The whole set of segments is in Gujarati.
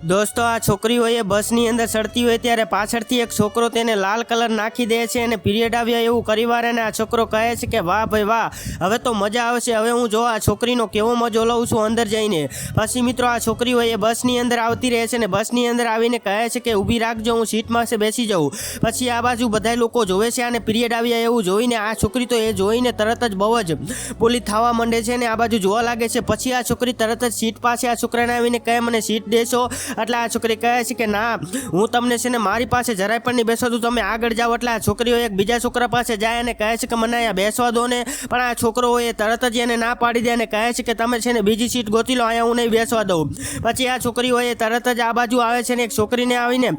દોસ્તો આ છોકરી હોય એ બસની અંદર ચડતી હોય ત્યારે પાછળથી એક છોકરો તેને લાલ કલર નાખી દે છે અને પીરિયડ આવ્યા એવું કરી વાર અને આ છોકરો કહે છે કે વાહ ભાઈ વાહ, હવે તો મજા આવશે, હવે હું જો આ છોકરીનો કેવો મજો લઉં છું અંદર જઈને. પછી મિત્રો આ છોકરી હોય એ બસની અંદર આવતી રહે છે અને બસની અંદર આવીને કહે છે કે ઊભી રાખજો, હું સીટમાં છે બેસી જાઉં. પછી આ બાજુ બધા લોકો જોવે છે અને પીરિયડ આવ્યા એવું જોઈને આ છોકરી તો એ જોઈને તરત જ બહુ જ પોલી થવા માંડે છે અને આ બાજુ જોવા લાગે છે. પછી આ છોકરી તરત જ સીટ પાસે આ છોકરાને આવીને કહે મને સીટ દેશો. એટલે આ છોકરી કહે છે કે ના, હું તમને છે ને મારી પાસે જરાય પણ નહીં બેસવા દઉં, તમે આગળ જાઓ. એટલે આ છોકરીઓ એક બીજા છોકરા પાસે જાય અને કહે છે કે મને અહીંયા બેસવા દો ને. પણ આ છોકરો હોય એ તરત જ એને ના પાડી દે અને કહે છે કે તમે છે ને બીજી સીટ ગોતી લો, અહીંયા હું નહીં બેસવા દઉં. પછી આ છોકરી હોય એ તરત જ આ બાજુ આવે છે ને એક છોકરીને આવીને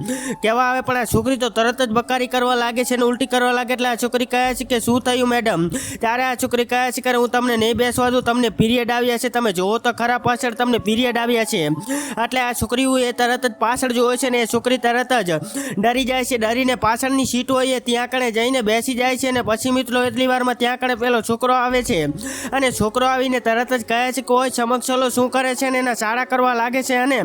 કહેવા આવે, પણ આ છોકરી તો તરત જ બકારી કરવા લાગે છે ને ઉલટી કરવા લાગે. એટલે આ છોકરી કહે છે કે શું થયું મેડમ? ત્યારે આ છોકરી કહે છે કે હું તમને નહીં બેસવા દઉં, તમને પીરિયડ આવ્યા છે, તમે જોવો તો ખરા પાછળ તમને પીરિયડ આવ્યા છે. એટલે આ છોકરી એ તરત જ પાછળ જોવે છે ને એ છોકરી તરત જ ડરી જાય છે. ડરીને પાછળની સીટ હોય એ ત્યાં કણે જઈને બેસી જાય છે. અને પછી મિત્રો એટલી વારમાં ત્યાં કણે પેલો છોકરો આવે છે અને છોકરો આવીને તરત જ કહે છે કે ઓય સમક્ષ ચલો, શું કરે છે ને એના શાળા કરવા લાગે છે અને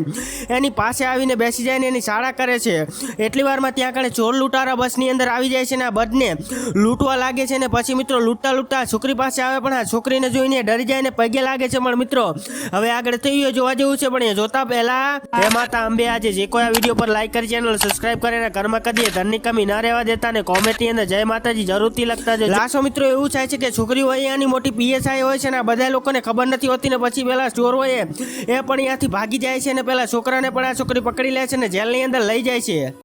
એની પાસે આવીને બેસી જાય ને એની શાળા કરે છે. એટલી વારમાં ત્યાં કણે ચોર લૂંટારા બસની અંદર આવી જાય છે ને આ બધને લૂંટવા લાગે છે. ને પછી મિત્રો લૂંટતા લૂંટતા છોકરી પાસે આવે પણ આ છોકરીને જોઈને ડરી જાય ને પગે લાગે છે. પણ મિત્રો હવે આગળ થયું જોવા જેવું છે, પણ એ જોતા પહેલા હે માતા અંબે આજે જે કોઈ આ વિડીયો પર લાઈક કરી, ચેનલ સબસ્ક્રાઇબ કરીને ઘરમાં કદીએ ધનની કમી ના રહેવા દેતા અને કોમેન્ટની અંદર જય માતાજી જરૂરથી લખતા જજો. લાસ્ટમાં મિત્રો એવું થાય છે કે છોકરી હોય એની મોટી પીએસઆઈ હોય છે ને આ બધા લોકોને ખબર નથી હોતી ને પછી પેલા ચોર હોય એ પણ અહીંયાથી ભાગી જાય છે ને પેલા છોકરાને પણ આ છોકરી પકડી લે છે ને જેલની અંદર લઈ જાય છે.